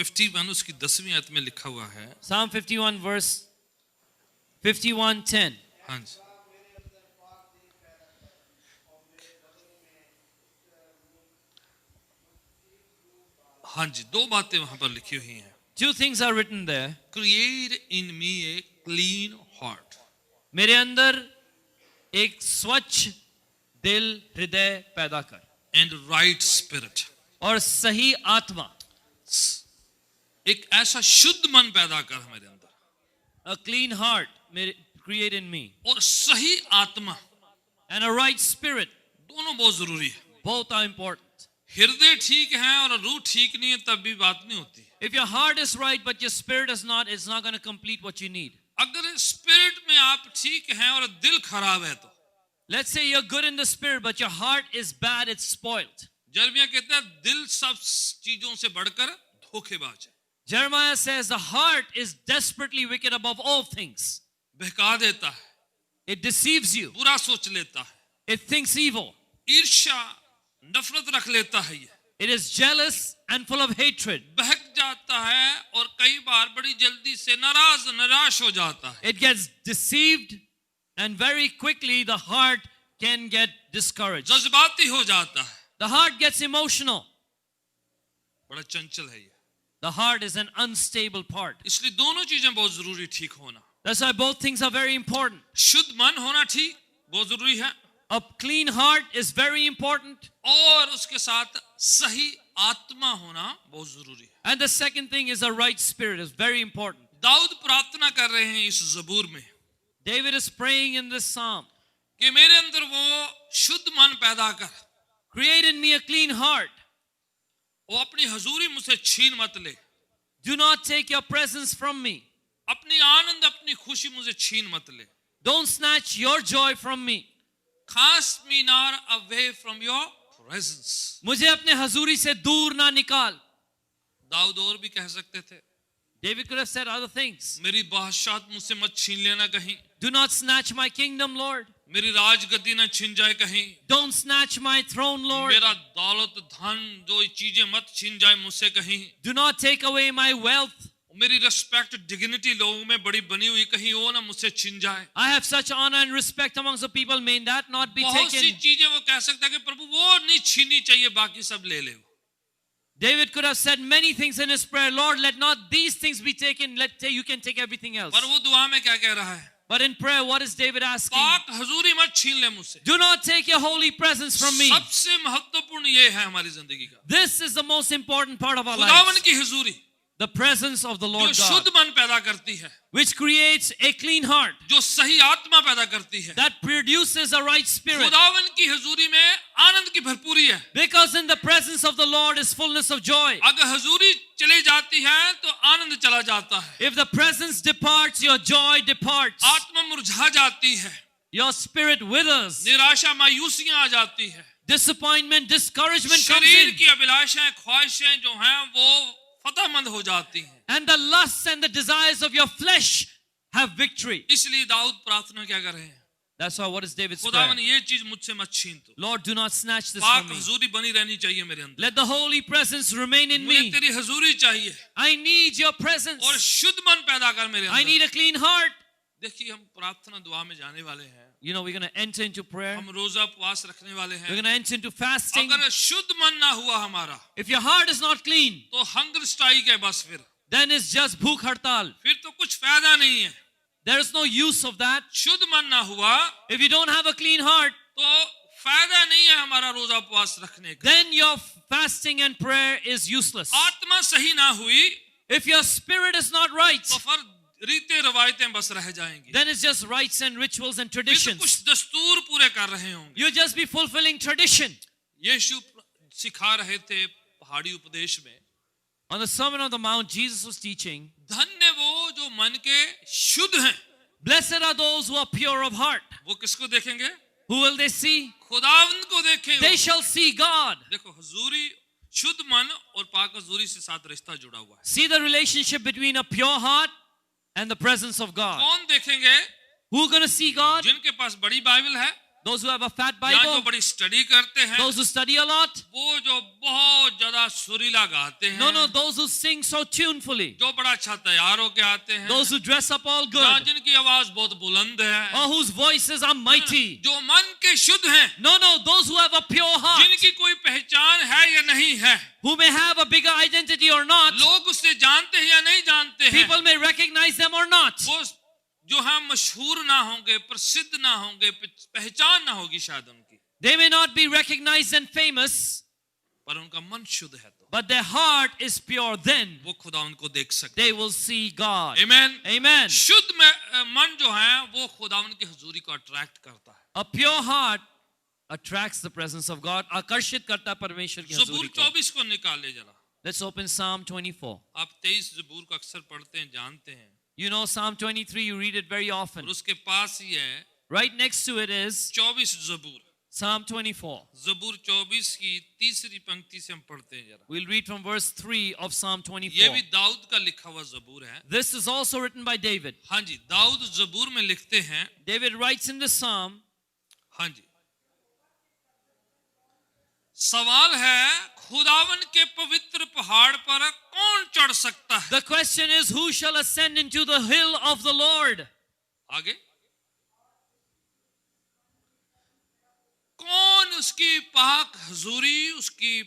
51 उसकी 10वीं आयत में लिखा हुआ है. Psalm 51 verse 51:10. हाँ जी. हाँ जी, दो बातें वहां पर लिखी हुई हैं. Two things are written there. Create in me a clean heart. मेरे अंदर एक स्वच्छ दिल हृदय पैदा कर And right spirit. और सही आत्मा. एक ऐसा शुद्ध मन पैदा कर हमारे अंदर. A clean heart create in me. और सही आत्मा. And a right spirit. दोनों बहुत जरूरी है. Both are important. हृदय ठीक है और रूह ठीक नहीं है तब भी बात नहीं होती. If your heart is right but your spirit is not, it's not going to complete what you need. अगर स्पिरिट में आप ठीक हैं और दिल खराब है तो. Let's say you're good in the spirit but your heart is bad, it's spoiled. यिर्मयाह कहता है दिल सब चीजों से बढ़कर धोखेबाज है. Jeremiah says the heart is desperately wicked above all things. बहका देता है. It deceives you. बुरा सोच लेता है. It thinks evil. ईर्ष्या नफरत रख लेता है. ये It is jealous and full of hatred. बहक जाता है और कई बार बड़ी जल्दी से निराश हो जाता है. It gets deceived and very quickly the heart can get discouraged. जज्बाती हो जाता है. The heart gets emotional. बड़ा चंचल है ये. The heart is an unstable part. इसलिए दोनों चीजें बहुत जरूरी ठीक होना. That's why both things are very important. शुद्ध मन होना ठीक बहुत जरूरी है. A clean heart is very important. और उसके साथ सही आत्मा होना बहुत जरूरी है. And the second thing is a right spirit is very important. Dawood प्रार्थना कर रहे हैं इस ज़बूर में David is praying in this psalm. कि मेरे अंदर वो शुद्ध मन पैदा कर. Create in me a clean heart. वो अपनी हजूरी मुझसे छीन मत ले. Do not take your presence from me. अपनी आनंद अपनी खुशी मुझे छीन मत ले. Don't snatch your joy from me. Cast me not away from your presence. मुझे अपने हजूरी से दूर ना निकाल. दाऊद और भी कह सकते थे. David could have said other things. मेरी बादशाहत मुझसे मत छीन लेना कहीं. Do not snatch my kingdom, Lord. मेरी राजगद्दी ना छिन जाए कहीं. Don't snatch my throne, Lord. मेरा दौलत धन जो चीजें मत छिन जाए मुझसे कहीं. Do not take away my wealth. मेरी रिस्पेक्ट डिग्निटी लोगों में बड़ी बनी हुई कहीं वो ना मुझसे छिन जाए. I have such honor and respect amongst the people, may that not be बहुत सी taken. चीजें वो कह सकता है कि प्रभु वो नहीं छीननी चाहिए बाकी सब ले ले. David could have said many things in his prayer. Lord, let not these things be taken. You can take everything else. पर वो दुआ में क्या कह रहा है? But in prayer, what is David asking? पाक हजूरी मत छीन ले मुझसे. Do not take your holy presence from me. सबसे महत्वपूर्ण ये है हमारी जिंदगी का. This is the most important part of our खुदावन lives. की हजूरी The presence of the जो Lord God, शुद्ध मन पैदा करती है, which creates a clean heart, जो सही आत्मा पैदा करती है. that produces a right spirit. खुदावन की हजूरी में आनंद की भरपूरी है. Because in the presence of the Lord is fullness of joy. अगर हजूरी चली जाती है तो आनंद चला जाता है. If the presence departs, your joy departs. आत्मा मुरझा जाती है. Your spirit withers. निराशा मायूसियां आ जाती है. Disappointment, discouragement comes शरीर in. की अभिलाषाएं ख्वाहिशें जो हैं वो फतहमंद हो जाती हैं. And the lusts and the desires of your flesh have victory. इसलिए दाऊद प्रार्थना क्या कर रहे हैं? That's why what is David's खुदावन prayer? ये चीज मुझसे मत छीन तू. Lord, do not snatch this पाक from me. हजूरी बनी रहनी चाहिए मेरे अंदर. Let the holy presence remain in मुझे me. तेरी हजूरी चाहिए I need your presence. और शुद्ध मन पैदा कर मेरे I अंदर. need a clean heart. देखिए हम प्रार्थना दुआ में जाने वाले हैं. You know, we're going to enter into prayer. हम रोजा उपवास रखने वाले We're हैं. going to enter into fasting. अगर शुद्ध मन ना हुआ हमारा If your heart is not clean, तो हंगर स्ट्राइक है बस. then it's just bhuk hartal. फिर तो कुछ फायदा नहीं है. There is no use of that. शुद्ध मन ना हुआ If you don't have a clean heart, तो फायदा नहीं है हमारा रोजा उपवास रखने का. then your fasting and prayer is useless. आत्मा सही ना हुई If your spirit is not right, तो फिर रीते रवायतें बस रह जाएंगी. then it's just rites and rituals and फिर तो traditions. कुछ दस्तूर पूरे कर रहे होंगे. You'll just be fulfilling tradition. यीशु सिखा रहे थे पहाड़ी उपदेश में. On the Sermon on the Mount, Jesus was teaching, धन्य वो जो मन के शुद्ध हैं. blessed are those who are pure of heart. वो किसको देखेंगे? Who will they see? खुदावंद को देखेंगे. They shall see God. देखो हजूरी शुद्ध मन और पाक हजूरी से साथ रिश्ता जुड़ा हुआ है. See the relationship between a pure heart and the presence of God. कौन देखेंगे? Who are going to see God? जिनके पास बड़ी बाइबल है, Those who have a fat या जो Bible, बड़ी स्टडी करते हैं, those who study a lot. वो जो बहुत ज्यादा सुरीला गाते हैं, No, those who sing so tunefully. जो बड़ा अच्छा तैयार होके आते हैं, Those who dress up all या good. जिनकी आवाज बहुत बुलंद है, Or whose voices are mighty. जो मन के शुद्ध हैं, No, those who have a pure heart. जिनकी कोई पहचान है या नहीं है, Who may have a bigger identity or not. लोग उससे जानते हैं या नहीं जानते हैं, People may recognize them or not. वो जो हम मशहूर ना होंगे, प्रसिद्ध ना होंगे, पहचान ना होगी शायद उनकी, They may not be recognized and famous, पर उनका मन शुद्ध है तो but their heart is pure. Then वो खुदा उनको देख सकते they हैं। will see God. आमीन। Amen. शुद्ध मन जो है वो खुदा की हुजूरी को अट्रैक्ट करता है। A pure heart attracts the presence of God. आकर्षित करता है परमेश्वर की ज़बूर हजूरी को. 24 को निकाले जरा। Let's open Psalm 24. आप 23 ज़बूर को अक्सर पढ़ते हैं, जानते हैं, You know Psalm 23, you read it very often. और उसके पास ही है Right next to it is 24 ज़बूर। Psalm 24. ज़बूर 24 की तीसरी पंक्ति से हम पढ़ते हैं जरा। We'll read from verse 3 of Psalm ये 24. भी दाऊद का लिखा हुआ ज़बूर है। This is also written by David. हाँ जी, दाऊद ज़बूर में लिखते हैं, David writes in the psalm, हाँ जी, सवाल है खुदावन के पवित्र पहाड़ पर कौन चढ़ सकता है? the question is, who shall ascend into the hill of the Lord? आगे, कौन उसकी पाक हजूरी, उसकी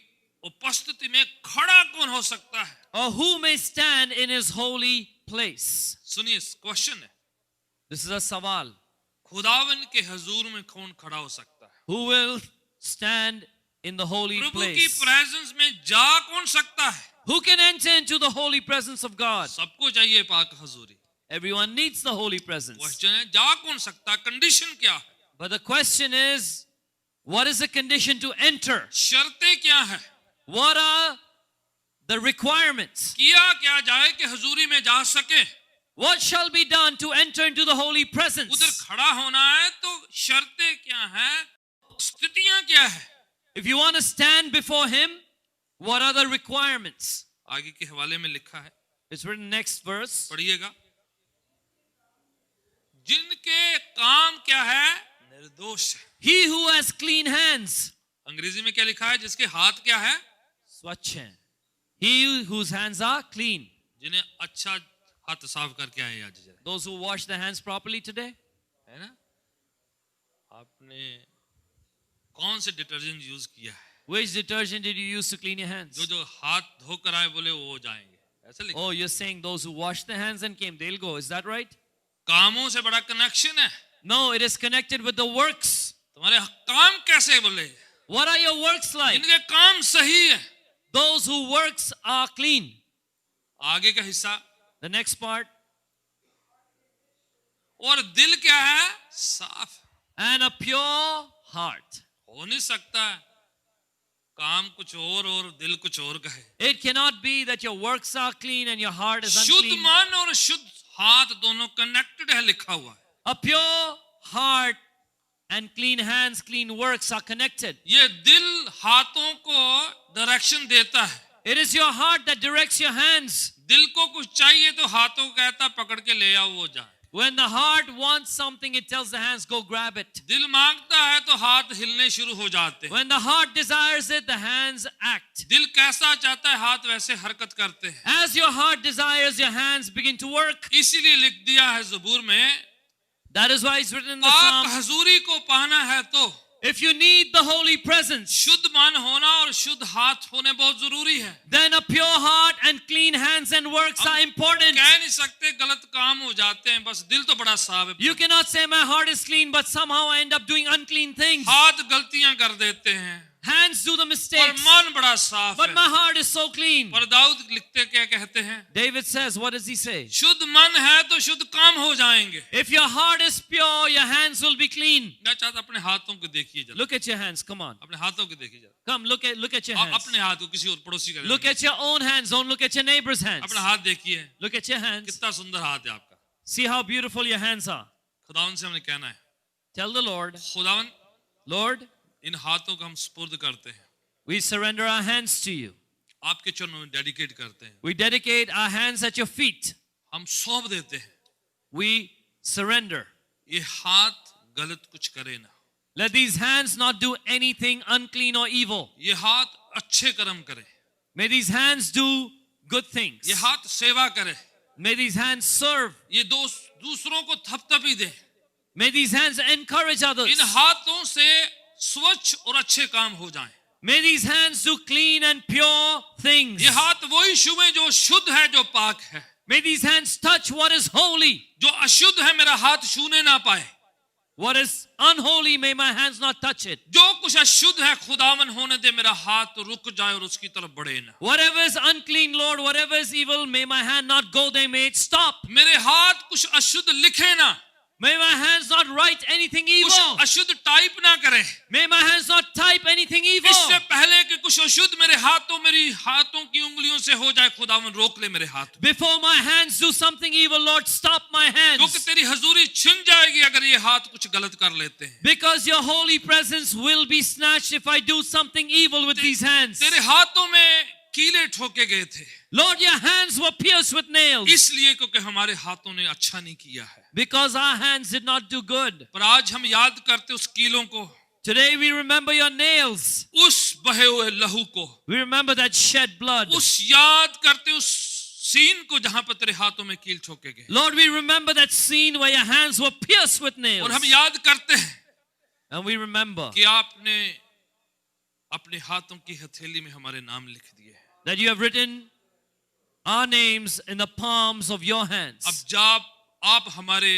उपस्थिति में खड़ा कौन हो सकता है? Or who may stand in his holy place? सुनिए, क्वेश्चन है, This is a sawal. खुदावन के हजूर में कौन खड़ा हो सकता है? Who will stand in the holy प्रभु की place? प्रेजेंस में जा कौन सकता है? Who can enter into the holy presence of God? सबको चाहिए पाक हजूरी। Everyone needs the holy presence. Question है, जा कौन सकता है? कंडीशन क्या है? But the question is, what is the condition to enter? शर्तें क्या है? What are the requirements? किया क्या जाए कि हजूरी में जा सके? What shall be done to enter into the holy उधर presence? खड़ा होना है तो शर्तें क्या हैं? स्थितियां क्या है? If you want to stand before him, what are the requirements? आगे के हवाले में लिखा है, It's written next verse. पढ़िएगा। जिनके काम क्या है? निर्दोष है। He who has clean hands. अंग्रेजी में क्या लिखा है? जिसके हाथ क्या है? स्वच्छ हैं. He whose hands are clean. जिन्हें अच्छा हाथ साफ करके आए आज जरा, Those who wash their hands properly today. है ना? आपने कौन से डिटर्जेंट यूज किया है? Which detergent did you use to clean your hands? जो हाथ धोकर आए बोले वो जाएंगे, ऐसा लिखा। Oh, you're saying those who washed their hands and came, they'll go. Is that right? कामों से बड़ा कनेक्शन है। No, it is connected with the works. तुम्हारे काम कैसे बोले? What are your works like? जिनके काम सही है। Those whose works are clean. आगे का हिस्सा, The next part. और दिल क्या है? साफ। And a pure heart. हो नहीं सकता काम कुछ और दिल कुछ और का है। It cannot be that your works are clean and your heart is शुद्ध unclean. मन और शुद्ध हाथ दोनों कनेक्टेड है, लिखा हुआ है। A pure heart and clean hands, clean works are connected. ये दिल हाथों को डायरेक्शन देता है। It is your heart that directs your hands. दिल को कुछ चाहिए तो हाथों को कहता पकड़ के ले आओ, वो जाए। When the heart wants something, it tells the hands, go grab it. दिल मांगता है तो हाथ हिलने शुरू हो जाते हैं। When the heart desires it, the hands act. दिल कैसा चाहता है हाथ वैसे हरकत करते हैं। As your heart desires, your hands begin to work. इसीलिए लिख दिया है ज़बूर में, That is why it's written in the पाक Psalm. हजूरी को पाना है तो If you need the holy presence, शुद्ध मन होना और शुद्ध हाथ होने बहुत जरूरी है। then a pure heart and clean hands and works are important. कह नहीं सकते गलत काम हो जाते हैं, बस दिल तो बड़ा साफ है। You cannot say my heart is clean, but somehow I end up doing unclean things. हाथ गलतियां कर देते हैं Hands do the और mistakes, मन बड़ा साफ but है। my heart is so clean. पर दाऊद लिखते क्या कहते हैं? David says, what does he say? शुद्ध मन है तो शुद्ध काम हो जाएंगे। If your heart is pure, your hands will be clean. मैं चाहता अपने हाथों को देखिए जरा, Look at your hands, come on. अपने हाथों को देखिए जरा। Come, look at your hands. अपने हाथ को किसी और पड़ोसी का Look देखिए। at your own hands, don't look at your neighbor's hands. अपना हाथ देखिए, Look at your hands. कितना सुंदर हाथ है आपका। See how beautiful your hands are. खुदावन से हमने कहना है, Tell the Lord, खुदावन Lord, इन हाथों को हम सुपुर्द करते हैं, we surrender our hands to you. आपके चरणों में डेडिकेट करते हैं, We dedicate our hands at your feet. हम सौंप देते हैं। We surrender. ये हाथ गलत कुछ करे ना, Let these hands not do anything unclean or evil. ये हाथ अच्छे कर्म करे, May these hands do good things. ये हाथ सेवा करे, May these hands serve. ये दूसरों को थपथपी दे। May these hands encourage others. इन हाथों से स्वच्छ और अच्छे काम हो जाएं। May these hands do clean and pure things. ये हाथ वही छुए जो शुद्ध है, जो पाक है। May these hands touch what is holy. जो अशुद्ध है मेरा हाथ छूने ना पाए। What is unholy, may my hands not touch it. जो कुछ अशुद्ध है खुदावन होने दे, मेरा हाथ रुक जाए और उसकी तरफ बढ़े ना। Whatever is unclean, Lord, whatever is evil, may my hand not go there, may it stop. मेरे हाथ कुछ अशुद्ध लिखे ना, May my hands not write anything evil. कुछ अशुद्ध टाइप ना करे। May my hands not type anything evil. इससे पहले कि कुछ अशुद्ध मेरे मेरी हाथों की उंगलियों से हो जाए, खुदावन रोक ले मेरे हाथ। Before my hands do something evil, Lord, stop my क्योंकि hands. तेरी हजूरी छिन जाएगी अगर ये हाथ कुछ गलत कर लेते हैं। Because your holy presence will be snatched if I do something evil with these hands. तेरे हाथों में कीले ठोके गए थे, Lord, your hands were pierced with nails. इसलिए क्योंकि हमारे हाथों ने अच्छा नहीं किया है। Because our hands did not do good. पर आज हम याद करते उस कीलों को, Today we remember your nails. उस बहे हुए लहू को, We remember that shed blood. उस याद करते उस सीन को जहां पर तेरे हाथों में कील ठोके गए। Lord, we remember that scene where your hands were pierced with nails. और हम याद करते हैं And we remember कि आपने अपने हाथों की हथेली में हमारे नाम लिख दिए। that you have written our names in the palms of your अब hands. जब आप हमारे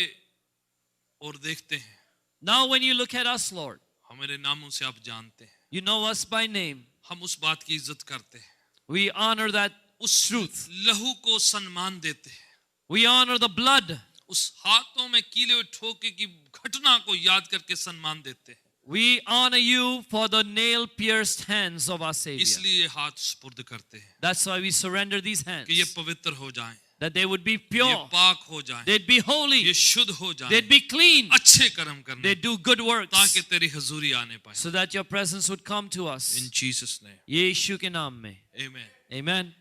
और देखते हैं, Now when you look at us, Lord, हमारे नामों से आप जानते हैं, you know us by name. हम उस बात की इज्जत करते हैं, We honor that उस truth. लहू को सम्मान देते हैं, We honor the blood. उस हाथों में कीले हुए ठोके की घटना को याद करके सम्मान देते हैं। We honor you for the nail-pierced hands of our Savior. इसलिए हाथ सुपुर्द करते हैं That's why we surrender these hands. कि ये पवित्र हो जाएं, That they would be ये pure. पाक हो जाएं, They'd be ये holy. शुद्ध हो जाएं, They'd be clean. अच्छे कर्म करने, They'd do good works. ताकि तेरी हजूरी आने पाए। So that your presence would come to us. In Jesus name, यीशु के नाम में. amen। Amen.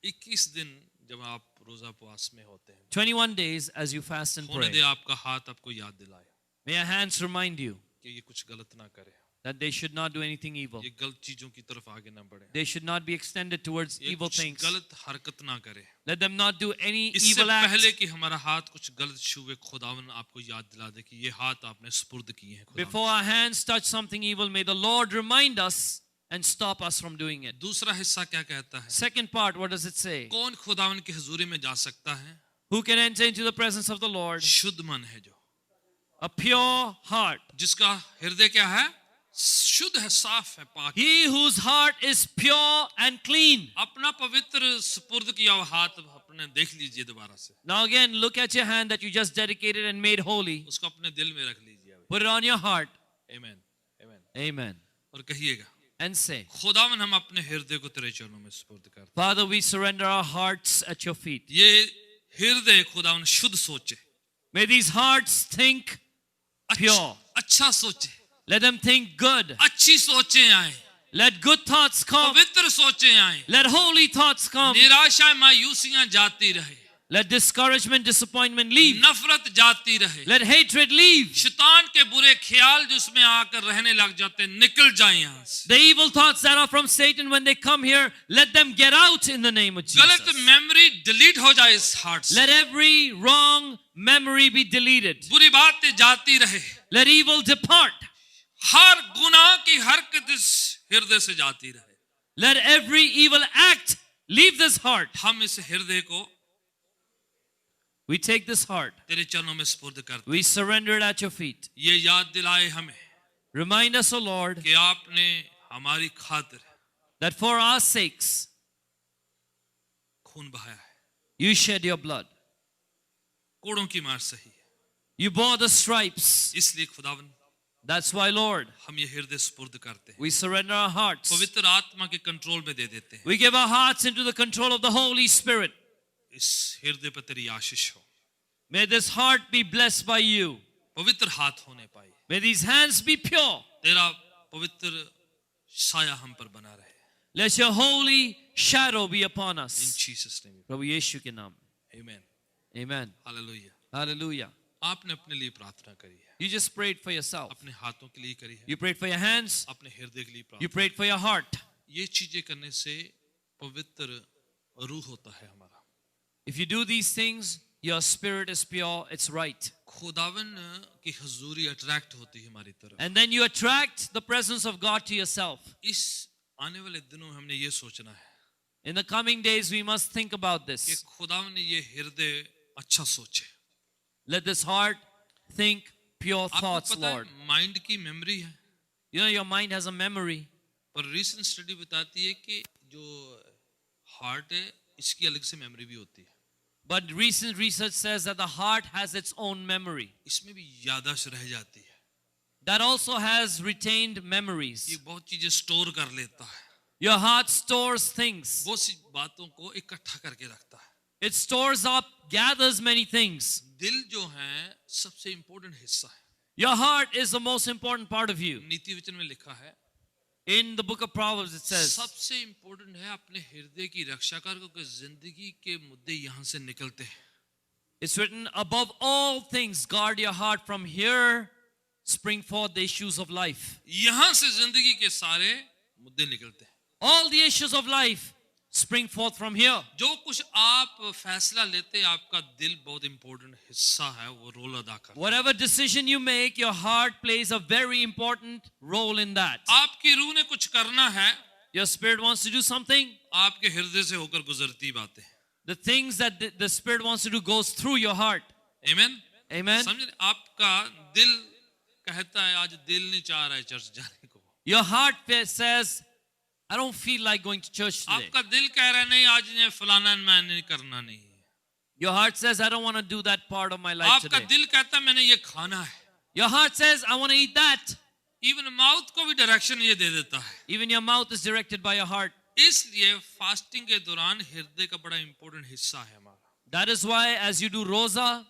21 दिन जब आप रोजा उपवास में होते हैं, 21 days as you fast and होने pray. दे आपका हाथ आपको याद दिलाए May your hands remind you कि ये कुछ गलत ना करे, that they should not do anything evil. ये गलत चीजों की तरफ आगे ना बढ़े, They should not be extended towards ये evil कुछ things. गलत हरकत ना करे। Let them not do any इससे evil act. पहले कि हमारा हाथ कुछ गलत छुए, खुदावन आपको याद दिला दे कि ये हाथ आपने सुपुर्द किए हैं खुदावन। Before our hands touch something evil, may the Lord remind us and stop us from doing it. दूसरा हिस्सा क्या कहता है? Second part, what does it say? कौन खुदावन की हजूरी में जा सकता है? Who can enter into the presence of the Lord? शुद्ध मन है जो, A pure heart. जिसका हृदय क्या है? शुद्ध है, साफ है, पाक। He whose heart is pure and clean. अपना पवित्र सुपुर्द किया हुआ हाथ अपने देख लीजिए दोबारा से, Now again, look at your hand that you just dedicated and made holy. उसको अपने दिल में रख लीजिए अभी। Put it on your heart. Amen, amen। Amen. और कहिएगा, And say, खुदावन हम अपने हृदय को तेरे चरणों में सुपुर्द करते हैं। Father, we surrender our hearts at your feet. ये हृदय खुदावन शुद्ध सोचे, May these hearts think pure. अच्छा सोचे, Let them think good. अच्छी सोचें आए, Let good thoughts come. पवित्र सोचें आए, Let holy thoughts come. निराशा मायूसियां जाती रहे, Let discouragement, disappointment leave. नफरत जाती रहे, Let hatred leave. शैतान के बुरे ख्याल जो उसमें आकर रहने लग जाते हैं, निकल जाएं यहाँ से। The evil thoughts that are from Satan, when they come here, let them get out in the name of गलत Jesus. मेमोरी डिलीट हो जाए इस हार्ट से, Let every wrong memory be deleted. बुरी बातें जाती रहे, Let evil depart. हर गुनाह की हरकत इस हृदय से जाती रहे। Let every evil act leave this heart. हम इस हृदय को We take this heart. तेरे चरणों में सुपुर्द करते हैं। We surrender it at your feet. ये याद दिलाए हमें Remind us, O Lord, कि आपने हमारी खातिर that for our sakes, खून बहाया है, you shed your blood. कोड़ों की मार सही है, You bore the stripes. इसलिए खुदावन That's why, Lord, हम ये हृदय सुपुर्द करते हैं, we surrender our hearts. पवित्र आत्मा के कंट्रोल में दे देते हैं। We give our hearts into the control of the Holy Spirit. इस हृदय पर तेरी आशीष हो, May this heart be blessed by you. पवित्र हाथ होने पाए, May these hands be pure. तेरा पवित्र साया हम पर बना रहे। Let your holy shadow be upon In us. Jesus name, प्रभु यीशु के नाम में. amen, Amen. hallelujah। Hallelujah. आपने अपने लिए प्रार्थना करी है, You just prayed for yourself. अपने हाथों के लिए करी है, You prayed for your hands. अपने हृदय के लिए You प्रार्थना। prayed for your heart. ये चीजें करने से पवित्र रूह होता है हमारा। If you do these things, your spirit is pure. It's right. खुदावन की हजूरी अट्रैक्ट होती है हमारी तरफ। And then you attract the presence of God to yourself. इस आने वाले दिनों में हमने ये सोचना है In the coming days, we must think about कि this. खुदावन ने ये हृदय अच्छा सोचे। Let this heart think pure आपको thoughts, पता Lord. है माइंड की मेमोरी है, You know, your mind has a memory. पर रीसेंट स्टडी बताती है कि जो हार्ट है इसकी अलग से मेमोरी भी होती है, But recent research says that the heart has its own memory. इसमें भी याददाश्त रह जाती है। That also has retained memories. ये बहुत चीजें स्टोर कर लेता है, Your heart stores things. बहुत सी बातों को इकट्ठा करके रखता है। It stores up, gathers many things. दिल जो है सबसे इंपॉर्टेंट हिस्सा है। Your heart is the most important part of you. नीति वचन में लिखा है In the book of Proverbs, it says, सबसे इंपॉर्टेंट है अपने हृदय की रक्षा कर, क्योंकि जिंदगी के मुद्दे यहाँ से निकलते हैं। it's written, above all things, guard your heart. From here spring forth the issues of life. यहाँ से जिंदगी के सारे मुद्दे निकलते हैं। All the issues of life spring forth from here. जो कुछ आप फैसला लेते हैं, आपका दिल बहुत इंपॉर्टेंट हिस्सा है, वो रोल अदा करता है। Whatever decision you make, your heart plays a very important role in that. आपकी रूह ने कुछ करना है, Your spirit wants to do something. आपके हृदय से होकर गुजरती बातें। The things that the spirit wants to do goes through your heart. आमीन। Amen. समझे? आपका दिल कहता है आज दिल नहीं चाह रहा है चर्च जाने को। Your heart says, I don't feel like going to church today. आपका दिल कह रहा है नहीं आज ने फलाना मैंने करना नहीं। Your heart says, I don't want to do that part of my life आपका today. दिल कहता है मैंने ये खाना है। Your heart says, I want to eat that. Even mouth को भी डायरेक्शन ये दे देता है। Even your mouth is directed by your heart. इसलिए फास्टिंग के दौरान हृदय का बड़ा इंपॉर्टेंट हिस्सा है हमारा, That is why as you do rosa,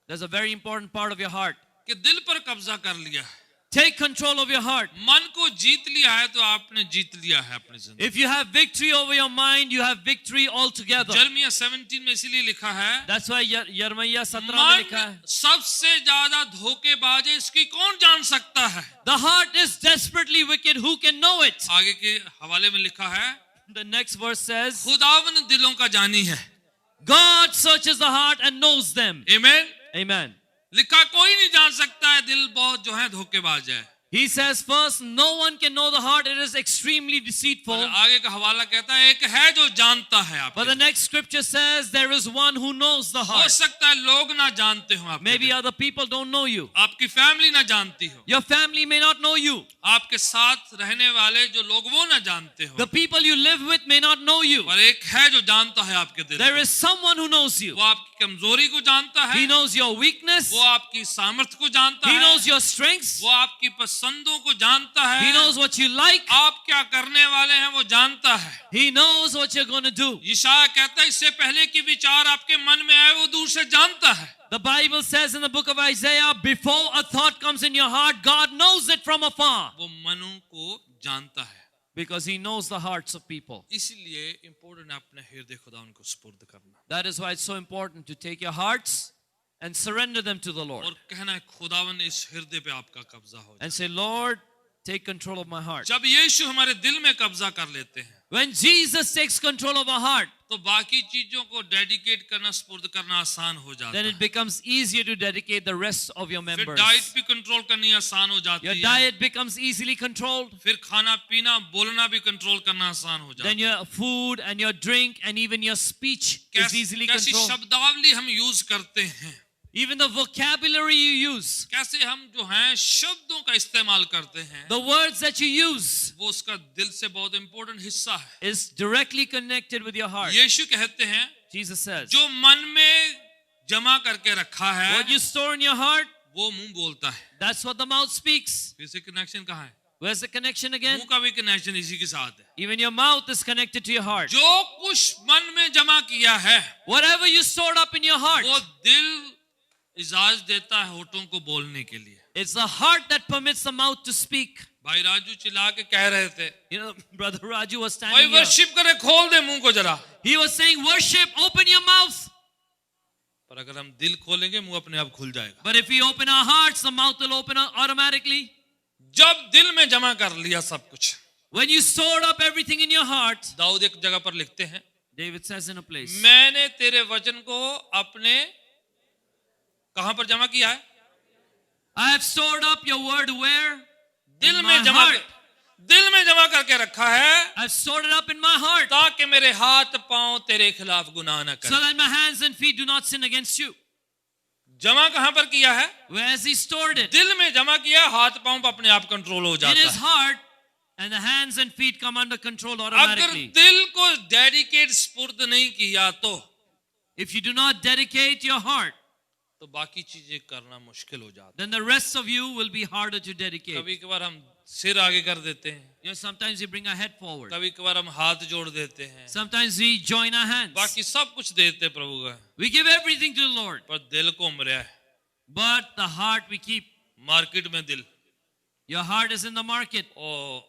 there's a very important part of your heart. कि दिल पर कब्जा कर लिया है, Take control of your heart. मन को जीत लिया है तो आपने जीत लिया है अपनी जिंदगी। If you have victory over your mind, you have victory altogether. जर्मिया 17 में इसीलिए लिखा है That's why यिर्मयाह 17 में लिखा है, मन सबसे ज्यादा धोखेबाज है, इसकी कौन जान सकता है। the heart is desperately wicked, who can know it? आगे के हवाले में लिखा है The next verse says, खुदावन दिलों का जानी है। God searches the heart and knows them. आमीन। Amen. लिखा कोई नहीं जान सकता है, दिल बहुत जो है धोखेबाज है। He says first, no one can know the heart, it is extremely deceitful. और आगे का हवाला कहता है एक है जो जानता है आपको। But the next scripture says, there is one who knows the हो heart. सकता है लोग ना जानते हो आपके Maybe दिल। other people don't know you. आपकी फैमिली ना जानती हो, Your family may not know you. आपके साथ रहने वाले जो लोग वो ना जानते हो, The people you live with may not know you. पर एक है जो जानता है आपके दिल There को। is someone who knows you. वो आपकी कमजोरी को जानता है, He knows your weakness. वो आपकी सामर्थ्य को जानता He है, knows your strengths. वो आपकी पसंदों को जानता है, He knows what you like. आप क्या करने वाले हैं वो जानता है। He knows what you're going to do. यशायाह कहता है इससे पहले कि विचार आपके मन में आए वो दूर से जानता है। The Bible says in the book of Isaiah, before a thought comes in your heart, God knows it from afar. वो मनों को जानता है, Because He knows the hearts of people. इसलिए इम्पोर्टेंट है अपने हृदय खुदा उनको सुपुर्द करना That is why it's so important to take your hearts and surrender them to the Lord. और कहना है खुदावन इस हृदय पे आपका कब्जा हो जाए। And say, Lord, take control of my heart. जब यीशु हमारे दिल में कब्जा कर लेते हैं When Jesus takes control of our heart, तो बाकी चीजों को डेडिकेट करना सुपुर्द करना आसान हो जाता then है। it becomes easier to dedicate the rest of your फिर members. डाइट भी कंट्रोल करनी आसान हो जाती Your है, diet becomes easily controlled. फिर खाना पीना बोलना भी कंट्रोल करना आसान हो जाता Then है। your food and your drink and even your speech is easily कैसी controlled. शब्दावली हम यूज करते हैं, Even the vocabulary you use, कैसे हम जो हैं शब्दों का इस्तेमाल करते हैं, the words that you use वो उसका दिल से बहुत इंपॉर्टेंट हिस्सा है। is directly connected with your heart. यीशु कहते हैं Jesus says, जो मन में जमा करके रखा है what you store in your heart, वो मुंह बोलता है। that's what the mouth speaks. फिर से कनेक्शन कहाँ है? Where's the connection again? मुंह का भी कनेक्शन इसी के साथ है। Even your mouth is connected to your heart. जो कुछ मन में जमा किया है Whatever you stored up in your heart, वो दिल इजाजत देता है होठों को बोलने के लिए। it's the heart that permits the mouth to speak. भाई राजू चिल्ला के कह रहे थे You know, Brother Raju was भाई standing here. वर्शिप करे, खोल दे मुंह को जरा। He was saying, worship, open your mouth. पर अगर हम दिल खोलेंगे मुंह अपने आप खुल जाएगा। But if we open our hearts, the mouth will open automatically. जब दिल में जमा कर लिया सब कुछ, When you stored up everything in your heart, Dawood एक जगह पर लिखते हैं, David says in a place, मैंने तेरे वचन को अपने कहां पर जमा किया है? I have stored up your word where? दिल In में my जमा heart. दिल में जमा करके रखा है, I've stored it up in my heart ताकि मेरे हाथ पांव तेरे खिलाफ गुनाह न so करें। that my hands and feet do not sin against you. जमा कहां पर किया है? Where has he stored it? दिल में जमा किया, हाथ पांव अपने आप कंट्रोल हो In जाता his है। heart, and the hands and feet come under control अगर automatically. दिल को डेडिकेट स्पुर्द नहीं किया तो If you do not dedicate your heart, तो बाकी चीजें करना मुश्किल हो जाता then the rest of you will be harder to है। dedicate. कभी कभार हम सिर आगे कर देते हैं, You know, sometimes we bring our head forward. कभी कभार हम हाथ जोड़ देते हैं, Sometimes we join our hands. बाकी सब कुछ देते हैं प्रभु का, We give everything to the Lord. पर दिल घूम रहा है But the heart we keep. Market में, दिल Your heart is in the market. और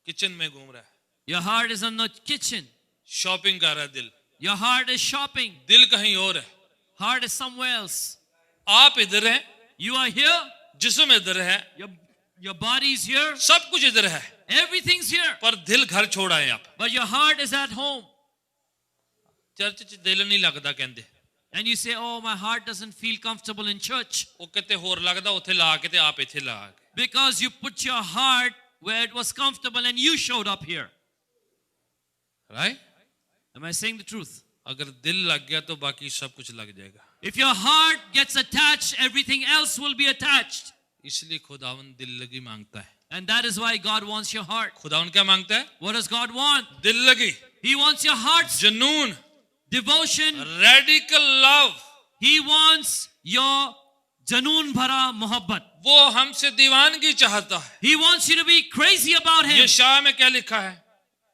किचन में घूम रहा है, Your heart is in the kitchen. Shopping कर रहा है दिल, Your heart is shopping. दिल कहीं और है। Heart is somewhere else. आप इधर हैं, You are here. जिस्म इधर है, Your body is here. सब कुछ इधर है, Everything's here. पर दिल घर छोड़ा है आप। But your heart is at home. Church च दिल नहीं लगता कहते, And you say, oh, my heart doesn't feel comfortable in church. वो कहते होर लगता उथे ला के ते आप इथे ला के। Because you put your heart where it was comfortable and you showed up here. Right? Am I saying the truth? अगर दिल लग गया तो बाकी सब कुछ लग जाएगा। If your heart gets attached, everything else will be attached. इसलिए खुदावन दिल लगी मांगता है। And that is why God wants your heart. खुदावन क्या मांगता है? What does God want? दिल लगी, He wants your heart's जुनून, devotion. Radical love. He wants your janoon bhara mohabbat. वो हमसे दीवानगी चाहता है। He wants you to be crazy about him. ये शाह में क्या लिखा है?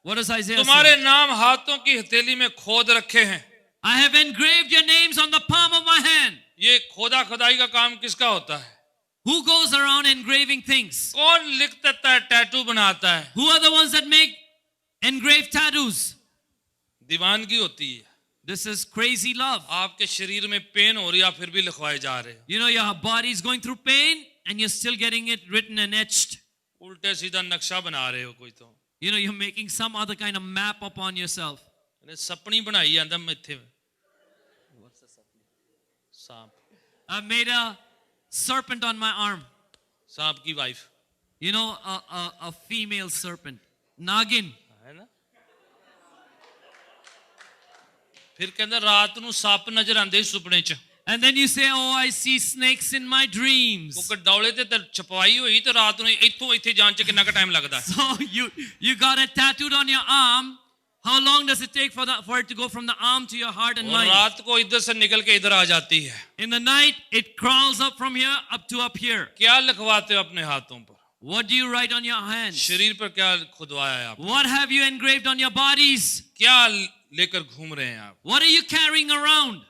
What does Isaiah तुम्हारे say? नाम हाथों की हथेली में खोद रखे हैं। I have engraved your names on the palm of my hand. ये खोदा खुदाई का काम किसका होता है? Who goes around engraving things? कौन लिख देता है, टैटू बनाता है? Who are the ones that make engraved tattoos? दीवानगी होती है। This is crazy love. आपके शरीर में पेन हो रही है, आप फिर भी लिखवाए जा रहे हो। You know, your body is going through pain and you're still getting it written and etched. उल्टे सीधा नक्शा बना रहे हो कोई तो। You know, you're making some other kind of map upon yourself. सपनी बनाई आंदा मैं इथे सांप, I made a serpent on my arm. सांप की wife You know, a female serpent. Nagin. है ना। फिर कहंदा रात ਨੂੰ ਸੱਪ ਨਜ਼ਰ ਆਂਦੇ ਸੁਪਨੇ ਚ। And then you say, oh, I see snakes in my dreams. ਉਹ ਡੌਲੇ ਤੇ ਛਪਾਈ ਹੋਈ ਤੇ ਰਾਤ ਨੂੰ ਇੱਥੋਂ ਇੱਥੇ ਜਾਣ ਚ ਕਿੰਨਾ ਕੁ ਟਾਈਮ ਲੱਗਦਾ? So you got it tattooed on your arm. How long does it take for it to go from the arm to your heart and और mind? रात को इधर से निकल के इधर आ जाती है। In the night, it crawls up from here up to up here. क्या लिखवाते हो अपने हाथों पर? What do you write on your hands? शरीर पर क्या खुदवाया है आप? What have you engraved on your bodies? क्या लेकर घूम रहे हैं आप? What are you carrying around?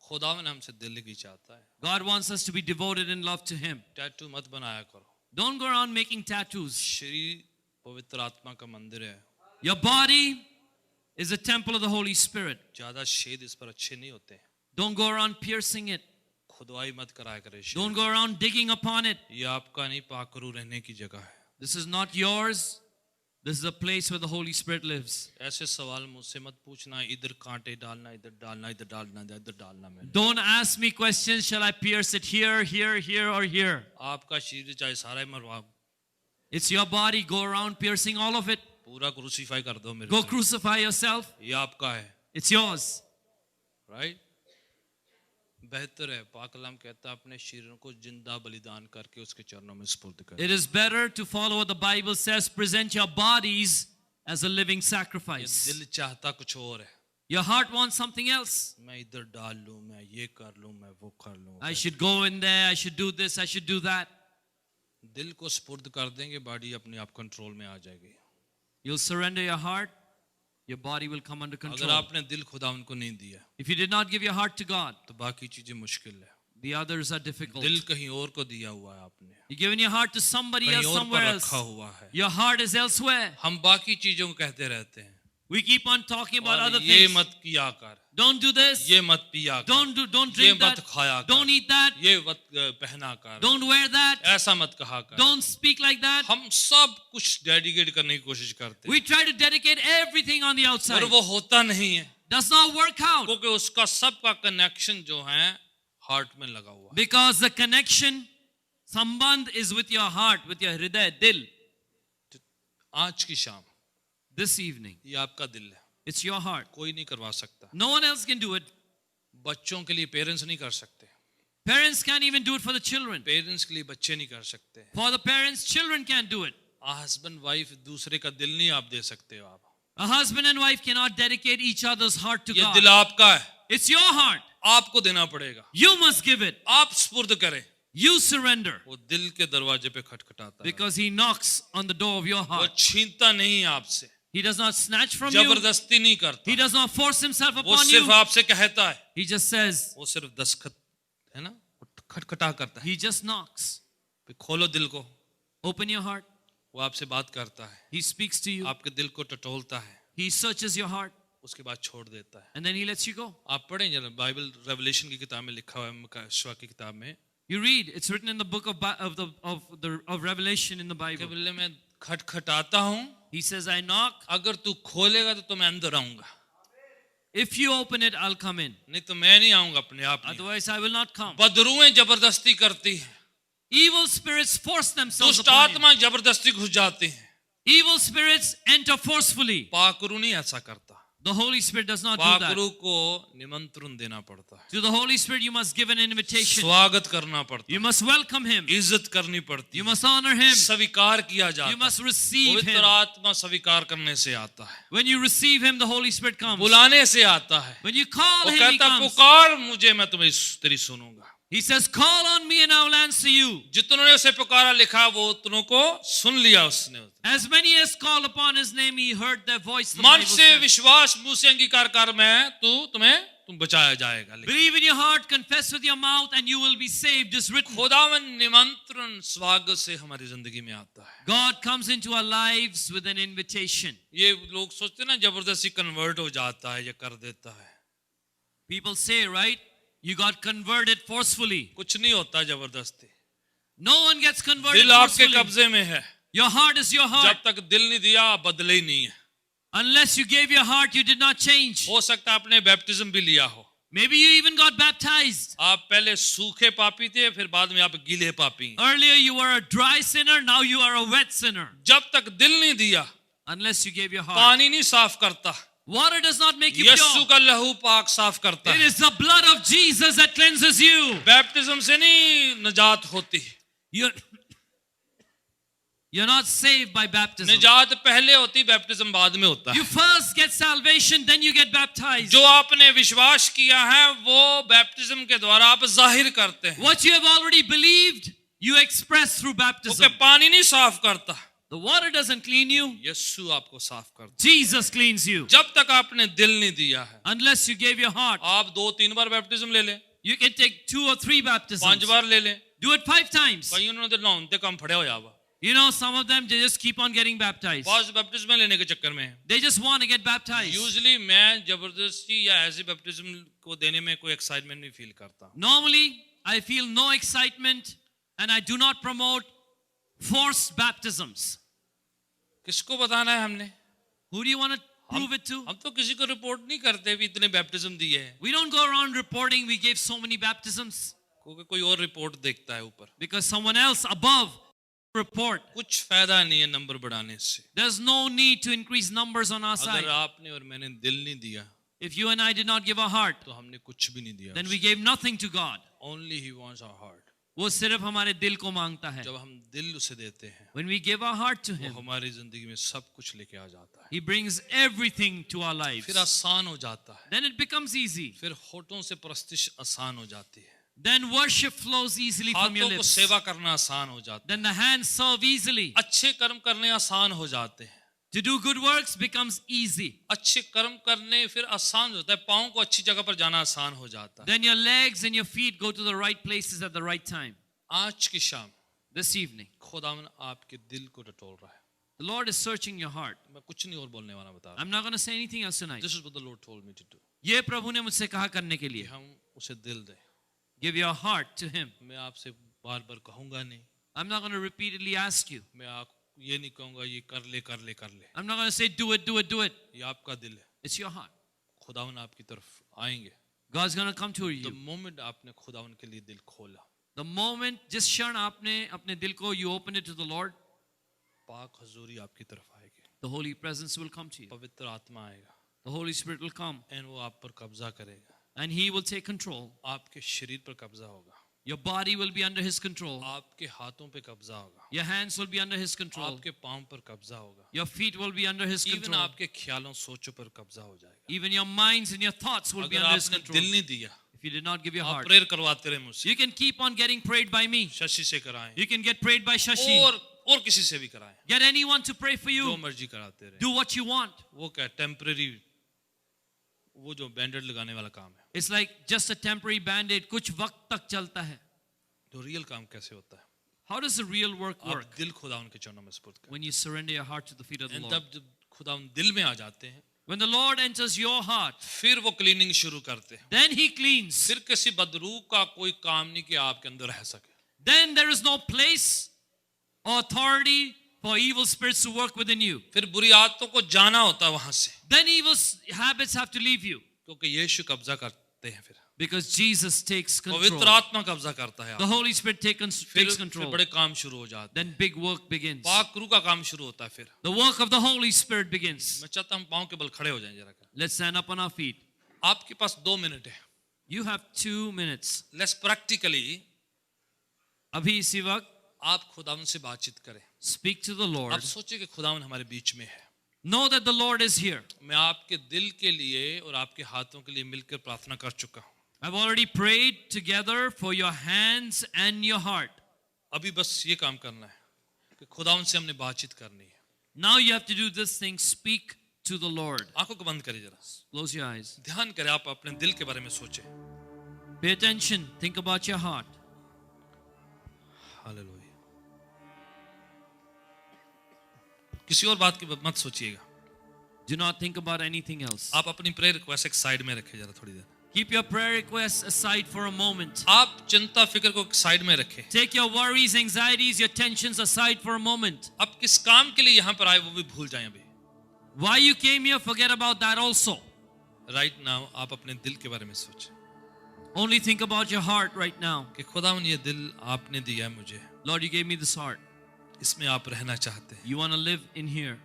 खुदावन हमसे दिल की चाहता है। God wants us to be devoted in love to Him. Tattoo मत बनाया करो। Don't go around making tattoos. शरीर पवित्र आत्मा का मंदिर है। Your body is a temple of the Holy Spirit. ज्यादा छेद इस पर अच्छे नहीं होते। Don't go around piercing it. खुदवाई मत कराया करे। Don't go around digging upon it. ये आपका नहीं, पाकरू रहने की जगह है। This is not yours. This is a place where the Holy Spirit lives. ऐसे सवाल मुझसे मत पूछना, इधर कांटे डालना, इधर डालना, इधर डालना, इधर डालना। मैं Don't ask me questions. Shall I pierce it here, here, here, or here? आपका शरीर चाहे सारा ही मरवाओ, It's your body. Go around piercing all of it. पूरा क्रूसीफाई कर दो मेरे Go से। crucify yourself. ये आपका है, It's yours. राइट? बेहतर है, पाक कलाम कहता है अपने शरीर को जिंदा बलिदान करके उसके चरणों में सुपुर्द कर। It is better to follow what the Bible says. Present your bodies as a living ये sacrifice. दिल चाहता कुछ और है। Your heart wants something else. मैं इधर डाल लूं, मैं ये कर लूं, मैं वो कर लूं। I should go in there. I should do this. I should do that. दिल को सुपुर्द कर देंगे, बॉडी अपने आप कंट्रोल में आ जाएगी। You'll surrender your heart. Your body will come under अगर control. आपने दिल खुदा उनको नहीं दिया If you did not give your heart to God, तो बाकी चीजें मुश्किल है। the others are difficult. दिल कहीं और को दिया हुआ है आपने, You're giving your heart to somebody कहीं else और पर somewhere else. रखा हुआ है। Your heart is elsewhere. हम बाकी चीजों को कहते रहते हैं, We keep on talking about और other ये things. मत किया कर, Don't do this. ये मत पिया कर, Don't ये drink मत that. खाया कर, Don't eat that. ये मत पहना कर, Don't wear that. ऐसा मत कहा कर. Don't speak like that. हम सब कुछ डेडिकेट करने की कोशिश करते We हैं, try to dedicate everything on the outside. और वो होता नहीं है, Does not work out क्योंकि उसका सबका कनेक्शन जो है हार्ट में लगा हुआ है. because the connection, sambandh is with your heart, with your hriday, dil. आज की शाम This evening, ये आपका दिल है, it's your heart. कोई नहीं करवा सकता. No one else can do it. बच्चों के लिए पेरेंट्स नहीं कर सकते, Parents can't even do it for the children. Parents के लिए बच्चे नहीं कर सकते. For the parents, children can't do it. Husband wife दूसरे का दिल नहीं आप दे सकते हो. आप A husband and wife cannot dedicate each other's heart to ये God. दिल आपका है, It's your heart. आपको देना पड़ेगा. You must give it. आप स्पुर्द करें. You surrender वो दिल के दरवाजे पे खटखटाता है, because He knocks on the door of your वो heart. छीनता नहीं है आपसे, He does not snatch from you. जबरदस्ती नहीं करता. He does not force Himself वो upon सिर्फ you. आपसे कहता है, He just says, वो सिर्फ दस्तखत है ना, वो खटखटा करता है. He just knocks. फिर खोलो दिल को, Open your heart. वो आपसे बात करता है, He speaks to you. आपके दिल को टटोलता है, He searches your heart उसके बाद छोड़ देता है. and then He lets you go. आप पढ़ें जरा, बाइबल रेवलेशन की किताब में लिखा हुआ है, मकाशवा की किताब में, You read. It's written in the book of Revelation in the के Bible. बोले मैं खटखटाता हूँ, He says, I knock. अगर तू खोलेगा तो मैं अंदर आऊंगा, If you open it, I'll come in. नहीं तो मैं नहीं आऊंगा अपने आप. नहीं. Otherwise, I will not come. बदरूएं जबरदस्ती करती हैं, Evil spirits force themselves दुष्ट upon you. आत्मा जबरदस्ती घुस जाती हैं. Evil spirits enter forcefully. पाकरू नहीं ऐसा करता. The Holy Spirit does not do that. पाकरू को निमंत्रण देना पड़ता है, To the Holy Spirit, you must give an invitation. स्वागत करना पड़ता You है, must welcome Him. इज्जत करनी पड़ती You है, must honor Him. स्वीकार किया You जाता must है. receive पवित्र Him. आत्मा स्वीकार करने से आता है, When you receive Him, the Holy Spirit comes. बुलाने से आता है. When you call वो Him, He कहता comes. पुकार मुझे, मैं तुम्हें तेरी सुनूंगा. He says, call on me and I will answer you. जितनों ने उसे पुकारा लिखा, वो उतनों को सुन लिया उसने. As many as call upon His name, He heard their voice. The मन Bible से says. विश्वास मुंह से अंगीकार कर, मैं तुम बचाया जाएगा. लिखा. Believe in your heart, confess with your mouth, and you will be saved. Is written. खुदावन निमंत्रण स्वागत से हमारी जिंदगी में आता है. God comes into our lives with an invitation. ये लोग सोचते हैं ना जबरदस्ती कन्वर्ट हो जाता है या कर देता है. People say, right? You got converted forcefully. कुछ नहीं होता जबरदस्ती. No one gets converted दिल आपके forcefully. कब्जे में है, Your heart is your heart. जब तक दिल नहीं दिया आप बदले ही नहीं है. Unless you gave your heart, you did not change. हो सकता है आपने बैप्टिज्म भी लिया हो. Maybe you even got baptized. आप पहले सूखे पापी थे, फिर बाद में आप गीले पापी हैं. Earlier you were a dry sinner, now you are a wet sinner. जब तक दिल नहीं दिया, Unless you gave your heart. पानी नहीं साफ करता, Water does not make you Yeshu pure. का लहू पाक साफ करता It है. is the blood of Jesus that cleanses you. Baptism से नहीं निजात होती, You're not saved by baptism. निजात पहले होती, बैप्टिज्म बाद में होता है. You first get salvation, then you get baptized. जो आपने विश्वास किया है वो बैप्टिज्म के द्वारा आप जाहिर करते हैं, What you have already believed, you express through baptism. क्योंकि पानी नहीं साफ करता, The water doesn't clean you. यीशु आपको साफ करता Jesus cleans you. है. जब तक आपने दिल नहीं दिया है, Unless you gave your heart. आप 2-3 बार बैप्टिज्म ले लें, You can take 2 or 3 baptisms. 5 बार ले लें. Do it 5 times. कई उन्होंने नहाते कम फड़े हो जावा, You know, some of them, they just keep on getting baptized. बहुत बैप्टिज्म लेने के चक्कर में. They just want to get baptized. Usually मैं जबरदस्ती या ऐसे बैप्टिज्म को देने में कोई एक्साइटमेंट नहीं फील करता. Normally, I feel no excitement and I do not promote forced baptisms. किसको बताना है हमने? Who do you want to prove it to? हम तो किसी को रिपोर्ट नहीं करते भी इतने बैप्टिज्म दिए हैं, We don't go around reporting we gave so many baptisms क्योंकि कोई और रिपोर्ट देखता है ऊपर. because someone else above report. कुछ फायदा नहीं है नंबर बढ़ाने से. There's no need to increase numbers on our अगर side. आपने और मैंने दिल नहीं दिया If you and I did not give our heart, तो हमने कुछ भी नहीं दिया. then we gave nothing to God. Only he wants our heart. वो सिर्फ हमारे दिल को मांगता है. जब हम दिल उसे देते हैं, When we give our heart to वो Him, हमारी जिंदगी में सब कुछ लेके आ जाता है. He brings everything to our lives. फिर आसान हो जाता है. Then it becomes easy. फिर होठों से परस्तिश आसान हो जाती है. Then worship flows easily from your हाथों को lips. सेवा करना आसान हो जाता है. Then the hands serve easily. अच्छे कर्म करने आसान हो जाते हैं. To do good works becomes easy. अच्छे कर्म करने फिर आसान होता है. पाँव को अच्छी जगह पर जाना आसान हो जाता है. Then your legs and your feet go to the right places at the right time. आज की शाम This evening, खुदावन आपके दिल को टटोल रहा है. The Lord is searching your heart. मैं कुछ नहीं और बोलने वाला बता रहा I'm not going to say anything else tonight. This is what the Lord told me to do. ये प्रभु ने मुझसे कहा करने के कि लिए. हम उसे दिल दें. Give your heart to Him. मैं आपसे बार बार कहूंगा नहीं. I'm not going to repeatedly ask you. मैं आप ये नहीं कहूंगा ये कर ले कर ले कर ले. I'm not going to say do it, do it, do it. ये आपका दिल है. It's your heart. खुदावन आपकी तरफ आएंगे. God's going to come to The you. moment आपने खुदावन के लिए दिल खोला, The moment, जिस क्षण आपने अपने दिल को, you open it to the Lord, पाक हजूरी आपकी तरफ आएगी. the Holy Presence will come to you. पवित्र आत्मा आएगा. The Holy Spirit will come and वो आप पर कब्जा करेगा. and He will take control. आपके शरीर पर कब्जा होगा. Your body will be under His control. आपके हाथों पे कब्जा होगा. Your hands will be under His control. आपके पांव पर कब्जा होगा. Your feet will be under His even control. आपके ख्यालों सोचों पर कब्जा हो जाएगा. Even your minds and your thoughts will be अगर under His आपने control. दिल नहीं दिया, If you did not give your आप heart, प्रेयर करवाते रहे मुझसे. you can keep on getting prayed by me. Shashi से कराएं. You can get prayed by Shashi. और किसी से भी कराएं. Get anyone to pray for जो you. मर्जी कराते रहे. Do what you want. वो क्या टेम्परेरी, वो जो बैंडेड लगाने वाला काम है. It's like just a temporary band-aid. कुछ वक्त तक चलता है. तो रियल काम कैसे होता है? How does the real work आप work? दिल खुदा उनके चरणों में सुपुर्द करें. When you surrender your heart to the feet of the Lord. तब जब खुदा उन दिल में आ जाते हैं, When the Lord enters your heart, फिर वो क्लीनिंग शुरू करते हैं. then He cleans. फिर किसी बदरूह का कोई काम नहीं कि आपके अंदर रह सके. Then there is no place or authority for evil spirits to work within you. फिर बुरी आदतों को जाना होता है वहां से, Then evil habits have to leave you क्योंकि यीशु कब्जा करते हैं. फिर because Jesus takes control. पवित्र आत्मा कब्जा करता है. The Holy Spirit takes फिर control. बड़े काम शुरू हो जाते हैं. Then big work begins. पाक रूह का काम शुरू होता है. फिर The work of the Holy Spirit begins. मैं चाहता हूं पांव के बल खड़े हो जाएं जरा. Let's stand up on our feet. आपके पास 2 मिनट है. You have 2 minutes. Let's practically अभी इसी वक्त आप खुदावन से बातचीत करें. speak to the Lord. आप सोचिए कि खुदावन हमारे बीच में है. Know that the Lord is here. मैं आपके दिल के लिए और आपके हाथों के लिए मिलकर प्रार्थना कर चुका हूं. I've already prayed together for your hands and your heart. अभी बस ये काम करना है कि खुदावन से हमने बातचीत करनी है. Now you have to do this thing. Speak to the Lord. आंखों को बंद करिए जरा. Close your eyes. ध्यान करें, आप अपने दिल के बारे में सोचें. Pay attention. Think about your heart. Hallelujah. किसी और बात की मत सोचिएगा. Do not think about anything else. आप अपनी प्रेयर रिक्वेस्ट एक साइड में रखें जरा थोड़ी देर. Keep your prayer requests aside for a moment. आप चिंता फिक्र को साइड में रखें. Take your worries, anxieties, your tensions aside for a moment. आप किस काम के लिए यहाँ पर आए वो भी भूल जाएं. अभी Why you came here, forget about that also. Right now आप अपने दिल के बारे में सोचें Only think about your heart right now. कि खुदावन ये दिल आपने दिया है मुझे. Lord, you gave me this heart. इसमें आप रहना चाहते हैं. You want to live in here.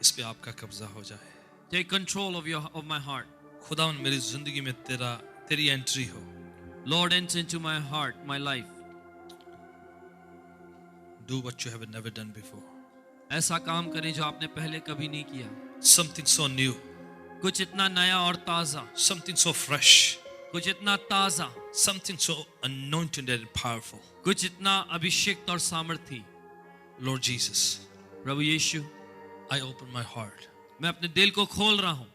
इस पे आपका कब्जा हो जाए. Take control of my heart. खुदावन मेरी जिंदगी में तेरी एंट्री हो. Lord, enter into my heart, my life. Do what you have never done before. ऐसा काम करें जो आपने पहले कभी नहीं किया. Something so new. कुछ इतना नया और ताजा. Something so fresh. कुछ इतना ताजा. Something so anointed and powerful. कुछ इतना अभिषेक और सामर्थी. Lord Jesus, Prabhu Yeshu, I open my heart. मैं अपने दिल को खोल रहा हूँ.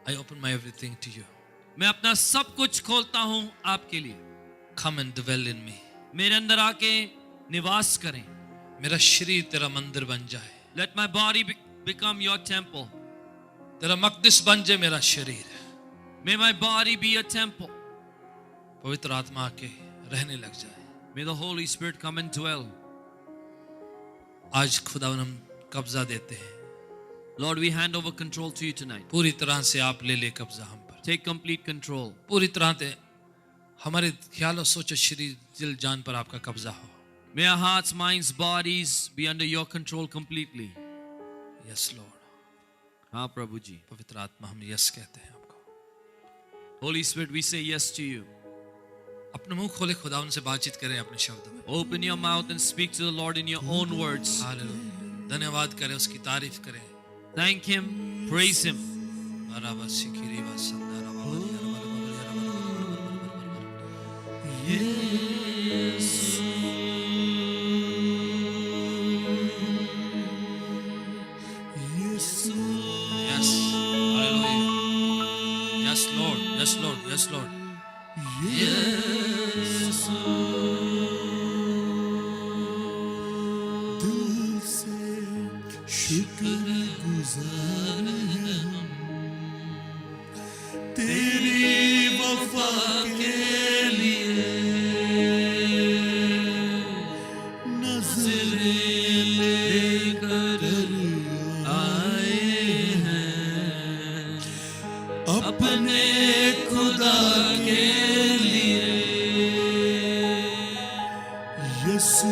I open my everything to you. मैं अपना सब कुछ खोलता हूँ आपके लिए. Come and dwell in me. मेरे अंदर आके निवास करें. मेरा शरीर तेरा मंदिर बन जाए. Let my body become your temple. तेरा मकदस बन जाए मेरा शरीर. May my body be a temple. पवित्र आत्मा आके रहने लग जाए. May the Holy Spirit come and dwell. आज खुदावन हम कब्जा देते हैं. Lord, we hand over control to you tonight. पूरी तरह से आप ले कब्जा हम पर. Take complete control. पूरी तरह से हमारे ख्याल और सोचो शरीर दिल जान पर आपका कब्जा हो. May our hearts, minds, bodies be under your control completely. Yes Lord. हाँ प्रभु जी. पवित्र आत्मा हम यस कहते हैं आपको. Holy Spirit, we say yes to you. अपने मुंह खोले खुदावन से बातचीत करें अपने शब्द में. Open your mouth and speak to the Lord in your own words. Hallelujah. धन्यवाद करें, उसकी तारीफ करें. Thank Him, praise Him. Yes. Hallelujah. Yes Lord. Yes Lord. Yes Lord. यीशु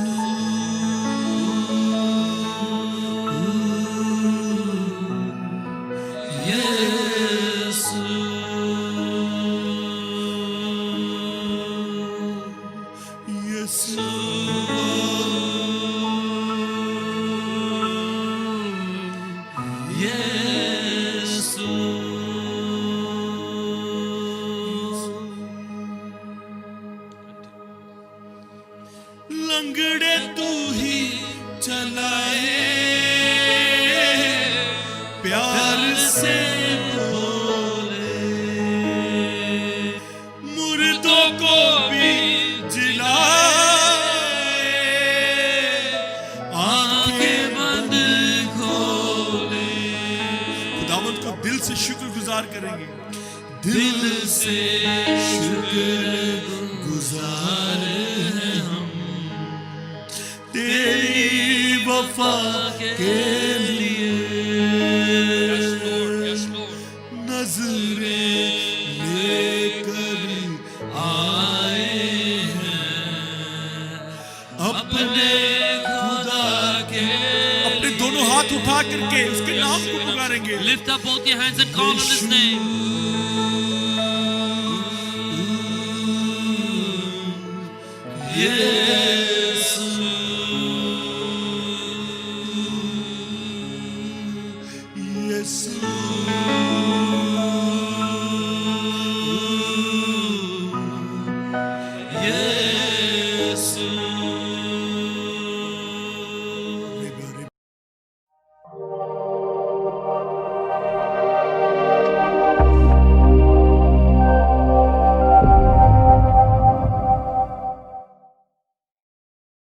यीशु लंगड़े तू ही चलाए प्यार से बोले मुर्दों को भी जिलाए आंखें बंद खोले खुदावंद को दिल से शुक्रगुजार करेंगे दिल से शुक्रगुजार हैं हम तेरी वफा के लिए नजरें लेकर आए हैं अपने खुदा के अपने दोनों हाथ उठा करके उसके नाम को पुकारेंगे Lift up both your hands and call on His name. Yeshu